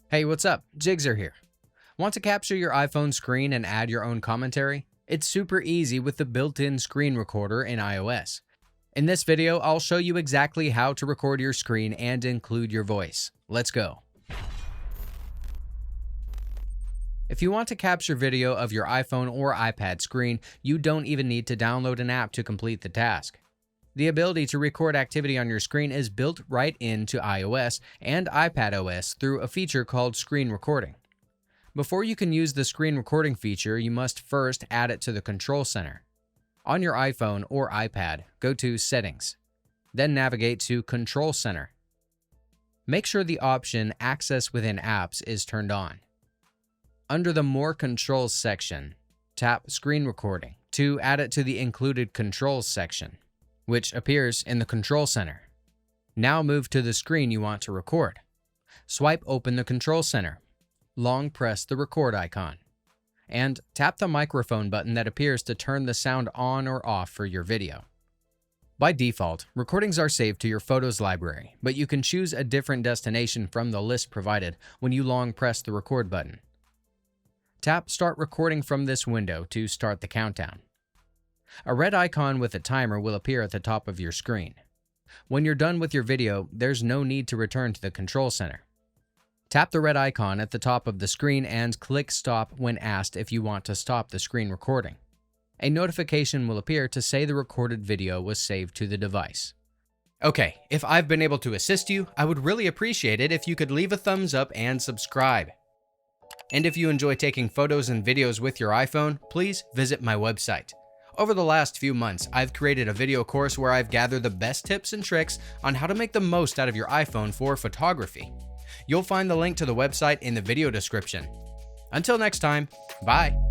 Hey, what's up? Jigxor here. Want to capture your iPhone screen and add your own commentary? It's super easy with the built-in screen recorder in iOS. In this video, I'll show you exactly how to record your screen and include your voice. Let's go. If you want to capture video of your iPhone or iPad screen, you don't even need to download an app to complete the task. The ability to record activity on your screen is built right into iOS and iPadOS through a feature called screen recording. Before you can use the screen recording feature, you must first add it to the control center. On your iPhone or iPad, go to Settings, then navigate to Control Center. Make sure the option Access within Apps is turned on. Under the More Controls section, tap Screen Recording to add it to the Included Controls section, which appears in the Control Center. Now move to the screen you want to record. Swipe open the Control Center. Long press the record icon. And tap the microphone button that appears to turn the sound on or off for your video. By default, recordings are saved to your Photos library, but you can choose a different destination from the list provided when you long press the record button. Tap Start Recording from this window to start the countdown. A red icon with a timer will appear at the top of your screen. When you're done with your video, there's no need to return to the control center. Tap the red icon at the top of the screen and click Stop when asked if you want to stop the screen recording. A notification will appear to say the recorded video was saved to the device. Okay, if I've been able to assist you, I would really appreciate it if you could leave a thumbs up and subscribe. And if you enjoy taking photos and videos with your iPhone, please visit my website. Over the last few months, I've created a video course where I've gathered the best tips and tricks on how to make the most out of your iPhone for photography. You'll find the link to the website in the video description. Until next time, bye.